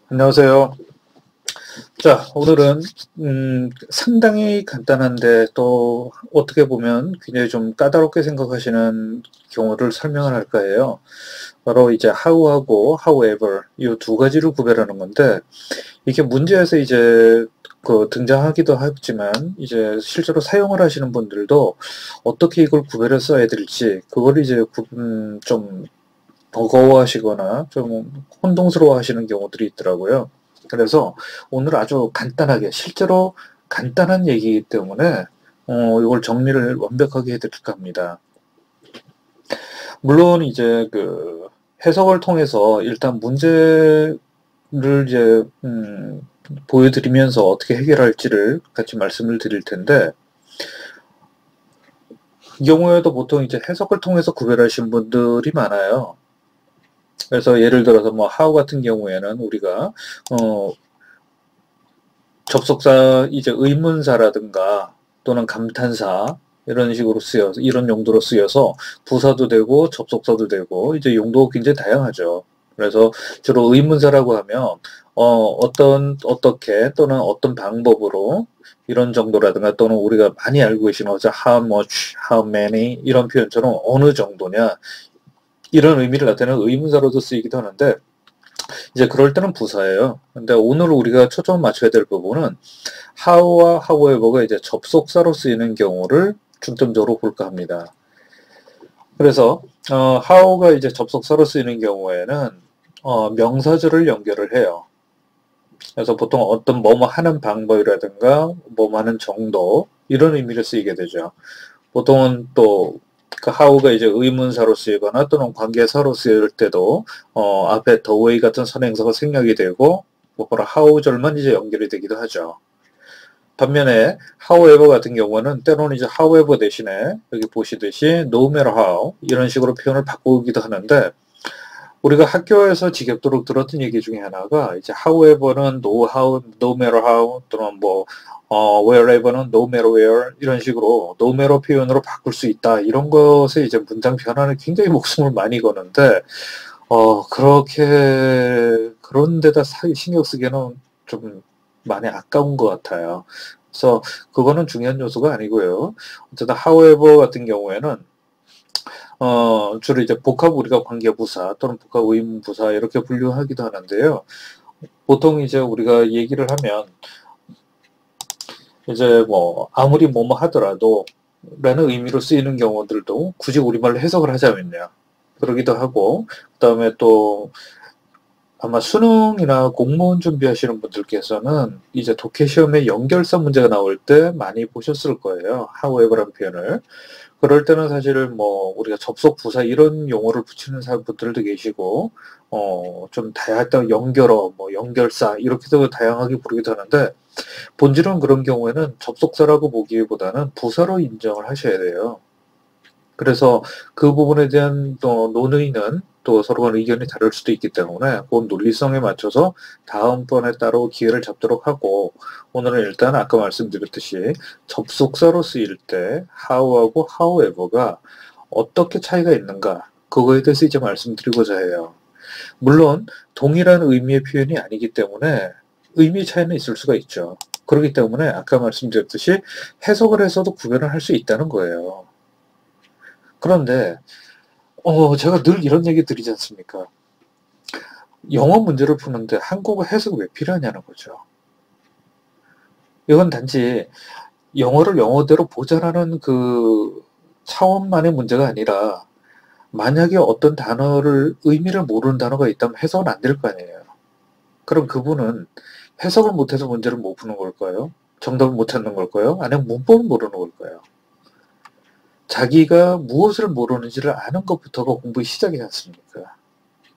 안녕하세요. 자, 오늘은 상당히 간단한데 또 어떻게 보면 굉장히 좀 까다롭게 생각하시는 경우를 설명을 할까 해요. 바로 이제 how하고 however 이 두 가지를 구별하는 건데 이게 문제에서 이제 그 등장하기도 하지만 이제 실제로 사용을 하시는 분들도 어떻게 이걸 구별해 써야 될지 그걸 이제 좀 버거워하시거나 좀 혼동스러워 하시는 경우들이 있더라고요. 그래서 오늘 아주 간단하게 실제로 간단한 얘기이기 때문에 이걸 정리를 완벽하게 해드릴까 합니다. 물론 이제 그 해석을 통해서 일단 문제를 이제 보여드리면서 어떻게 해결할지를 같이 말씀을 드릴 텐데 이 경우에도 보통 이제 해석을 통해서 구별하신 분들이 많아요. 그래서 예를 들어서 뭐 how 같은 경우에는 우리가 어, 접속사 이제 의문사라든가 또는 감탄사 이런 식으로 쓰여서 이런 용도로 쓰여서 부사도 되고 접속사도 되고 이제 용도가 굉장히 다양하죠. 그래서 주로 의문사라고 하면 어떻게 또는 어떤 방법으로 이런 정도라든가 또는 우리가 많이 알고 계시는 것처럼 how much, how many 이런 표현처럼 어느 정도냐 이런 의미를 나타내는 의문사로도 쓰이기도 하는데 이제 그럴 때는 부사예요. 근데 오늘 우리가 초점 맞춰야 될 부분은 how와 however가 이제 접속사로 쓰이는 경우를 중점적으로 볼까 합니다. 그래서 how가 이제 접속사로 쓰이는 경우에는 명사절을 연결을 해요. 그래서 보통 어떤 뭐뭐 하는 방법이라든가 뭐뭐 하는 정도 이런 의미를 쓰이게 되죠. 보통은 또 그 how가 이제 의문사로 쓰이거나 또는 관계사로 쓰일 때도 앞에 the way 같은 선행사가 생략이 되고 뭐 how절만 이제 연결이 되기도 하죠. 반면에 however 같은 경우는 때로는 이제 however 대신에 여기 보시듯이 no matter how 이런 식으로 표현을 바꾸기도 하는데 우리가 학교에서 지겹도록 들었던 얘기 중에 하나가 이제 however는 no matter how 또는 뭐 wherever는 no matter where 이런 식으로 no matter 표현으로 바꿀 수 있다 이런 것에 이제 문장 변화는 굉장히 목숨을 많이 거는데 그렇게 그런 데다 신경 쓰기에는 좀 많이 아까운 것 같아요. 그래서 그거는 중요한 요소가 아니고요. 어쨌든 however 같은 경우에는 주로 이제 복합 우리가 관계부사 또는 복합 의문부사 이렇게 분류하기도 하는데요. 보통 이제 우리가 얘기를 하면 이제 뭐 아무리 뭐뭐 하더라도 라는 의미로 쓰이는 경우들도 굳이 우리말로 해석을 하자면요. 그러기도 하고 그다음에 또 아마 수능이나 공무원 준비하시는 분들께서는 이제 독해 시험에 연결사 문제가 나올 때 많이 보셨을 거예요. however란 표현을. 그럴 때는 사실 뭐 우리가 접속 부사 이런 용어를 붙이는 사람들도 계시고 좀 다양하다 연결어 뭐 연결사 이렇게도 다양하게 부르기도 하는데 본질은 그런 경우에는 접속사라고 보기보다는 부사로 인정을 하셔야 돼요. 그래서 그 부분에 대한 또 논의는 또 서로 간 의견이 다를 수도 있기 때문에 그 논리성에 맞춰서 다음번에 따로 기회를 잡도록 하고 오늘은 일단 아까 말씀드렸듯이 접속사로 쓰일 때 how하고 however가 어떻게 차이가 있는가 그거에 대해서 이제 말씀드리고자 해요. 물론 동일한 의미의 표현이 아니기 때문에 의미 차이는 있을 수가 있죠. 그렇기 때문에 아까 말씀드렸듯이 해석을 해서도 구별을 할 수 있다는 거예요. 그런데 제가 늘 이런 얘기 드리지 않습니까? 영어 문제를 푸는데 한국어 해석이 왜 필요하냐는 거죠. 이건 단지 영어를 영어대로 보자라는 그 차원만의 문제가 아니라 만약에 어떤 단어를 의미를 모르는 단어가 있다면 해석은 안 될 거 아니에요. 그럼 그분은 해석을 못해서 문제를 못 푸는 걸까요? 정답을 못 찾는 걸까요? 아니면 문법을 모르는 걸까요? 자기가 무엇을 모르는지를 아는 것부터가 공부의 시작이지 않습니까?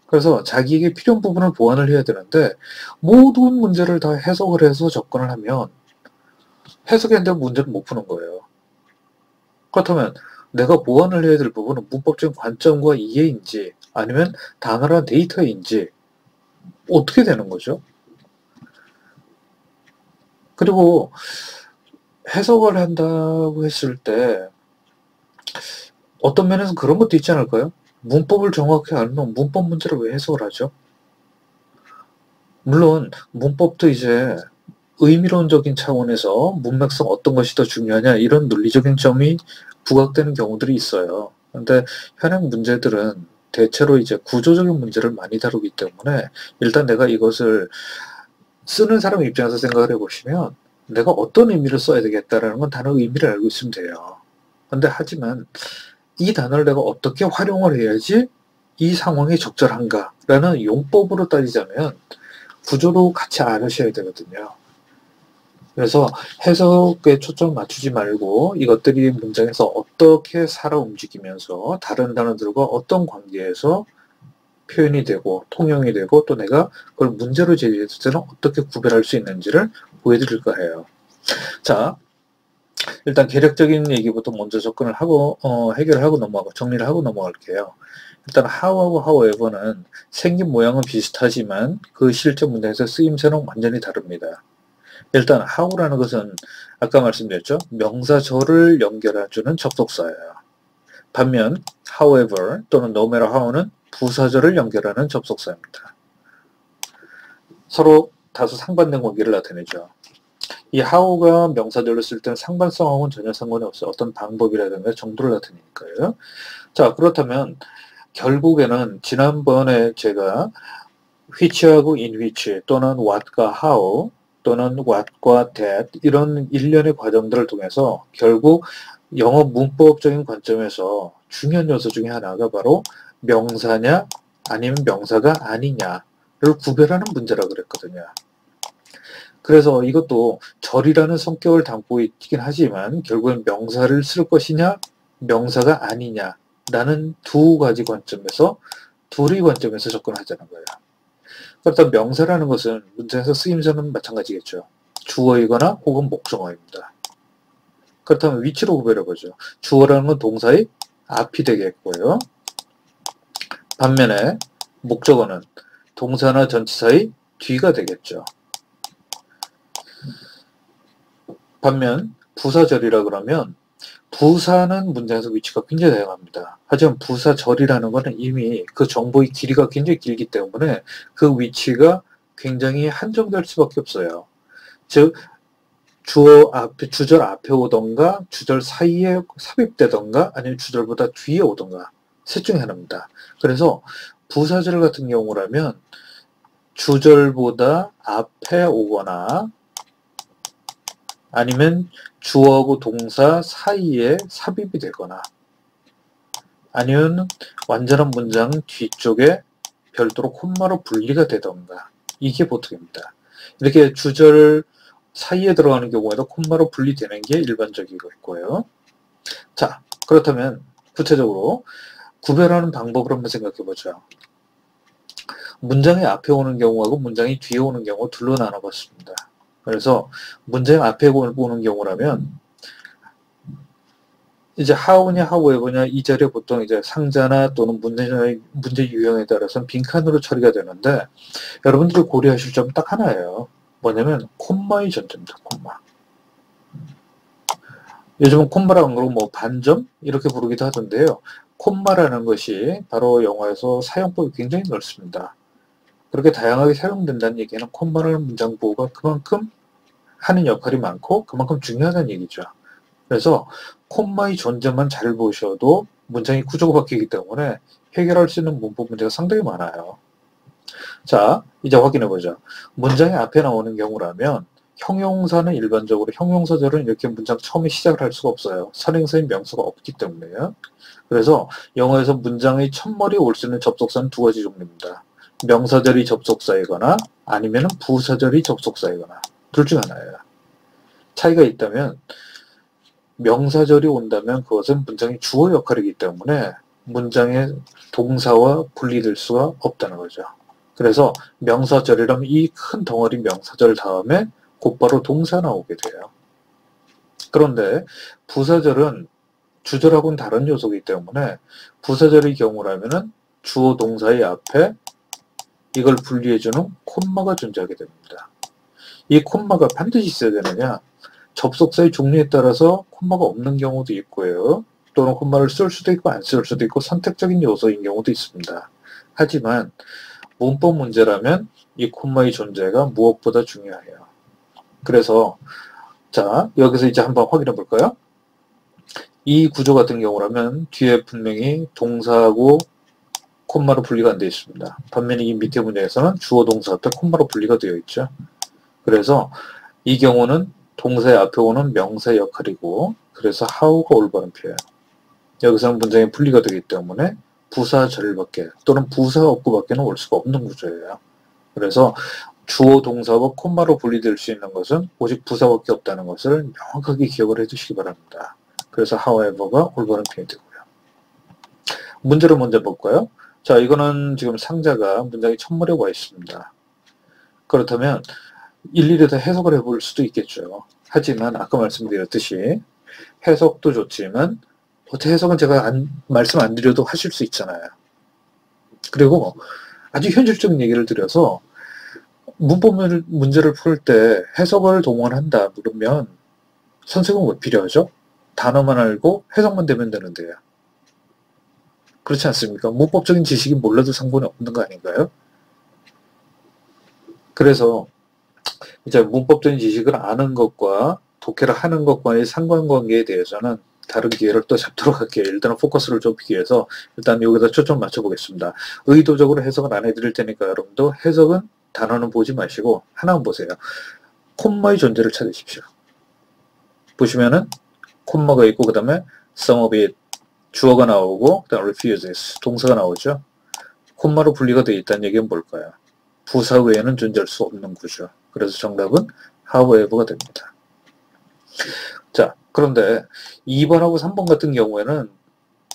그래서 자기에게 필요한 부분을 보완을 해야 되는데 모든 문제를 다 해석을 해서 접근을 하면 해석이 안 되면 문제를 못 푸는 거예요. 그렇다면 내가 보완을 해야 될 부분은 문법적인 관점과 이해인지 아니면 단어란 데이터인지 어떻게 되는 거죠? 그리고 해석을 한다고 했을 때 어떤 면에서 그런 것도 있지 않을까요? 문법을 정확히 알면 문법 문제를 왜 해석을 하죠? 물론 문법도 이제 의미론적인 차원에서 문맥성 어떤 것이 더 중요하냐 이런 논리적인 점이 부각되는 경우들이 있어요. 근데 현행 문제들은 대체로 이제 구조적인 문제를 많이 다루기 때문에 일단 내가 이것을 쓰는 사람 입장에서 생각을 해보시면 내가 어떤 의미를 써야 되겠다라는 건 단어의 의미를 알고 있으면 돼요. 근데 하지만 이 단어를 내가 어떻게 활용을 해야지 이 상황에 적절한가라는 용법으로 따지자면 구조도 같이 알으셔야 되거든요. 그래서 해석에 초점 맞추지 말고 이것들이 문장에서 어떻게 살아 움직이면서 다른 단어들과 어떤 관계에서 표현이 되고 통용이 되고 또 내가 그걸 문제로 제기했을 때는 어떻게 구별할 수 있는지를 보여드릴까 해요. 자, 일단 개략적인 얘기부터 먼저 접근을 하고 해결을 하고 넘어가고 정리를 하고 넘어갈게요. 일단 how하고 however는 생긴 모양은 비슷하지만 그 실제 문장에서 쓰임새는 완전히 다릅니다. 일단 how라는 것은 아까 말씀드렸죠. 명사절을 연결해주는 접속사예요. 반면 however 또는 no matter how는 부사절을 연결하는 접속사입니다. 서로 다소 상반된 관계를 나타내죠. 이 how가 명사절로 쓸 때는 상반성하고는 전혀 상관이 없어요. 어떤 방법이라든가 정도를 나타내니까요. 자, 그렇다면 결국에는 지난번에 제가 which하고 in which 또는 what과 how 또는 what과 that 이런 일련의 과정들을 통해서 결국 영어 문법적인 관점에서 중요한 요소 중에 하나가 바로 명사냐 아니면 명사가 아니냐를 구별하는 문제라 그랬거든요. 그래서 이것도 절이라는 성격을 담고 있긴 하지만 결국엔 명사를 쓸 것이냐 명사가 아니냐라는 두 가지 관점에서 둘의 관점에서 접근하자는 거예요. 그렇다면 명사라는 것은 문장에서 쓰임새는 마찬가지겠죠. 주어이거나 혹은 목적어입니다. 그렇다면 위치로 구별해보죠. 주어라는 건 동사의 앞이 되겠고요. 반면에 목적어는 동사나 전치사의 뒤가 되겠죠. 반면 부사절이라 그러면 부사는 문장에서 위치가 굉장히 다양합니다. 하지만 부사절이라는 것은 이미 그 정보의 길이가 굉장히 길기 때문에 그 위치가 굉장히 한정될 수밖에 없어요. 즉 주절 앞에 오던가 주절 사이에 삽입되던가 아니면 주절보다 뒤에 오던가 셋 중에 하나입니다. 그래서 부사절 같은 경우라면 주절보다 앞에 오거나 아니면 주어하고 동사 사이에 삽입이 되거나 아니면 완전한 문장 뒤쪽에 별도로 콤마로 분리가 되던가 이게 보통입니다. 이렇게 주절 사이에 들어가는 경우에도 콤마로 분리되는 게 일반적이고요. 자, 그렇다면 구체적으로 구별하는 방법을 한번 생각해보죠. 문장의 앞에 오는 경우하고 문장이 뒤에 오는 경우 둘로 나눠봤습니다. 그래서 문장 앞에 오는 경우라면 이제 how냐 however냐 이 자리에 보통 이제 상자나 또는 문제 유형에 따라서는 빈칸으로 처리가 되는데 여러분들이 고려하실 점은 딱 하나예요. 뭐냐면 콤마의 존재입니다. 콤마. 요즘은 콤마라는 걸 뭐 반점 이렇게 부르기도 하던데요. 콤마라는 것이 바로 영어에서 사용법이 굉장히 넓습니다. 그렇게 다양하게 사용된다는 얘기는 콤마라는 문장 보호가 그만큼 하는 역할이 많고 그만큼 중요하다는 얘기죠. 그래서 콤마의 존재만 잘 보셔도 문장이 구조가 바뀌기 때문에 해결할 수 있는 문법 문제가 상당히 많아요. 자, 이제 확인해보죠. 문장의 앞에 나오는 경우라면 형용사는 일반적으로 형용사절은 이렇게 문장 처음에 시작을 할 수가 없어요. 선행사인 명사가 없기 때문에요. 그래서 영어에서 문장의 첫머리에 올 수 있는 접속사는 두 가지 종류입니다. 명사절이 접속사이거나 아니면 부사절이 접속사이거나 둘 중 하나예요. 차이가 있다면 명사절이 온다면 그것은 문장의 주어 역할이기 때문에 문장의 동사와 분리될 수가 없다는 거죠. 그래서 명사절이라면 이 큰 덩어리 명사절 다음에 곧바로 동사 나오게 돼요. 그런데 부사절은 주절하고는 다른 요소이기 때문에 부사절의 경우라면은 주어 동사의 앞에 이걸 분리해주는 콤마가 존재하게 됩니다. 이 콤마가 반드시 있어야 되느냐? 접속사의 종류에 따라서 콤마가 없는 경우도 있고요. 또는 콤마를 쓸 수도 있고 안 쓸 수도 있고 선택적인 요소인 경우도 있습니다. 하지만 문법 문제라면 이 콤마의 존재가 무엇보다 중요해요. 그래서 자, 여기서 이제 한번 확인해 볼까요? 이 구조 같은 경우라면 뒤에 분명히 동사하고 콤마로 분리가 안 되어 있습니다. 반면에 이 밑에 문제에서는 주어 동사 앞에 콤마로 분리가 되어 있죠. 그래서 이 경우는 동사의 앞에 오는 명사의 역할이고, 그래서 how가 올바른 표현. 여기서는 문장이 분리가 되기 때문에 부사 절밖에 또는 부사 없고밖에는 올 수가 없는 구조예요. 그래서 주어 동사와 콤마로 분리될 수 있는 것은 오직 부사밖에 없다는 것을 명확하게 기억을 해두시기 바랍니다. 그래서 however가 올바른 표현이 되고요. 문제를 먼저 볼까요? 자, 이거는 지금 상자가 문장이 첫물에 와 있습니다. 그렇다면 일일이 다 해석을 해볼 수도 있겠죠. 하지만 아까 말씀드렸듯이 해석도 좋지만 어떻게 해석은 제가 말씀 안 드려도 하실 수 있잖아요. 그리고 아주 현실적인 얘기를 드려서 문법 문제를 풀 때 해석을 동원한다 그러면 선생님은 왜 필요하죠? 단어만 알고 해석만 되면 되는데요. 그렇지 않습니까? 문법적인 지식이 몰라도 상관이 없는 거 아닌가요? 그래서 이제 문법적인 지식을 아는 것과 독해를 하는 것과의 상관관계에 대해서는 다른 기회를 또 잡도록 할게요. 일단은 포커스를 좁히기 위해서 일단 여기다 초점 맞춰보겠습니다. 의도적으로 해석은 안 해드릴 테니까 여러분도 해석은 단어는 보지 마시고 하나만 보세요. 콤마의 존재를 찾으십시오. 보시면은 콤마가 있고 그 다음에 some of it 주어가 나오고 그 다음에 refuses 동사가 나오죠. 콤마로 분리가 되어 있다는 얘기는 뭘까요? 부사 외에는 존재할 수 없는 구조. 그래서 정답은 however가 됩니다. 자, 그런데 2번하고 3번 같은 경우에는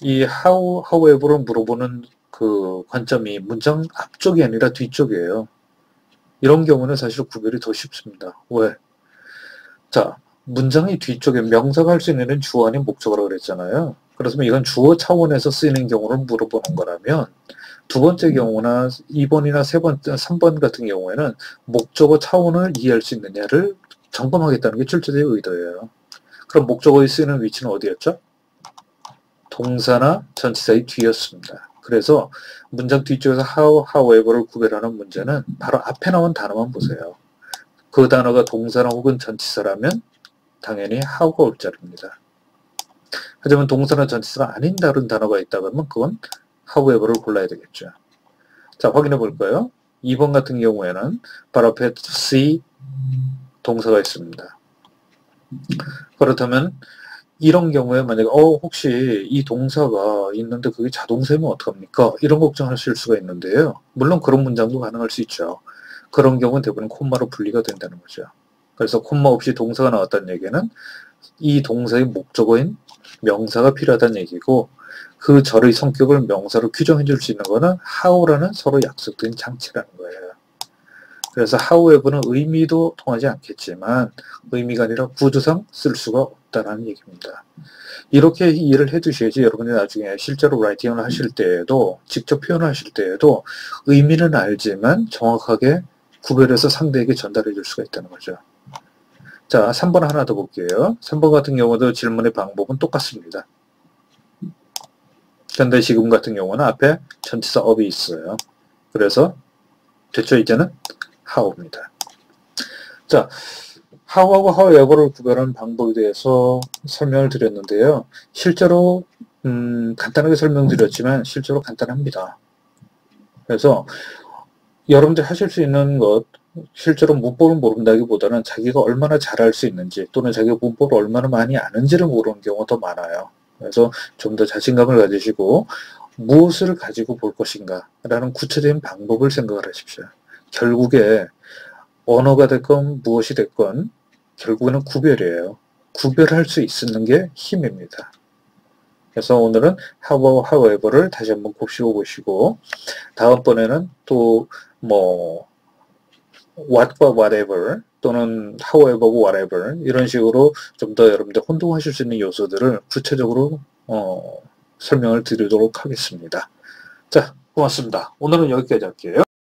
이 however를 물어보는 그 관점이 문장 앞쪽이 아니라 뒤쪽이에요. 이런 경우는 사실 구별이 더 쉽습니다. 왜? 자, 문장의 뒤쪽에 명사가 할 수 있는 주어 아닌 목적어라고 그랬잖아요. 그렇다면 이건 주어 차원에서 쓰이는 경우를 물어보는 거라면 두 번째 경우나 2번이나 3번 같은 경우에는 목적어 차원을 이해할 수 있느냐를 점검하겠다는 게 출제자의 의도예요. 그럼 목적어에 쓰이는 위치는 어디였죠? 동사나 전치사의 뒤였습니다. 그래서 문장 뒤쪽에서 however를 구별하는 문제는 바로 앞에 나온 단어만 보세요. 그 단어가 동사나 혹은 전치사라면 당연히 how가 올 자리입니다. 하지만 동사나 전치사가 아닌 다른 단어가 있다 그러면 그건 however를 골라야 되겠죠. 자, 확인해 볼까요? 2번 같은 경우에는 바로 앞에 see 동사가 있습니다. 그렇다면 이런 경우에 만약에 혹시 이 동사가 있는데 그게 자동사면 어떡합니까? 이런 걱정하실 수가 있는데요. 물론 그런 문장도 가능할 수 있죠. 그런 경우는 대부분 콤마로 분리가 된다는 거죠. 그래서 콤마 없이 동사가 나왔다는 얘기는 이 동사의 목적어인 명사가 필요하다는 얘기고 그 절의 성격을 명사로 규정해 줄 수 있는 거는 how라는 서로 약속된 장치라는 거예요. 그래서 however는 의미도 통하지 않겠지만 의미가 아니라 구조상 쓸 수가 없다는 얘기입니다. 이렇게 이해를 해 두셔야지 여러분이 나중에 실제로 라이팅을 하실 때에도 직접 표현을 하실 때에도 의미는 알지만 정확하게 구별해서 상대에게 전달해 줄 수가 있다는 거죠. 자, 3번 하나 더 볼게요. 3번 같은 경우도 질문의 방법은 똑같습니다. 현대 시금 같은 경우는 앞에 전치사 of이 있어요. 그래서 됐죠? 이제는 how입니다. 자, how하고 however를 구별하는 방법에 대해서 설명을 드렸는데요. 실제로 간단하게 설명드렸지만 실제로 간단합니다. 그래서 여러분들 하실 수 있는 것 실제로 문법을 모른다기보다는 자기가 얼마나 잘할 수 있는지 또는 자기가 문법을 얼마나 많이 아는지를 모르는 경우가 더 많아요. 그래서 좀 더 자신감을 가지시고 무엇을 가지고 볼 것인가 라는 구체적인 방법을 생각을 하십시오. 결국에 언어가 됐건 무엇이 됐건 결국에는 구별이에요. 구별할 수 있는 게 힘입니다. 그래서 오늘은 however를 다시 한번 곱씹어 보시고 다음번에는 또 뭐 what과 whatever 또는 however고 whatever 이런 식으로 좀 더 여러분들 혼동하실 수 있는 요소들을 구체적으로 설명을 드리도록 하겠습니다. 자, 고맙습니다. 오늘은 여기까지 할게요.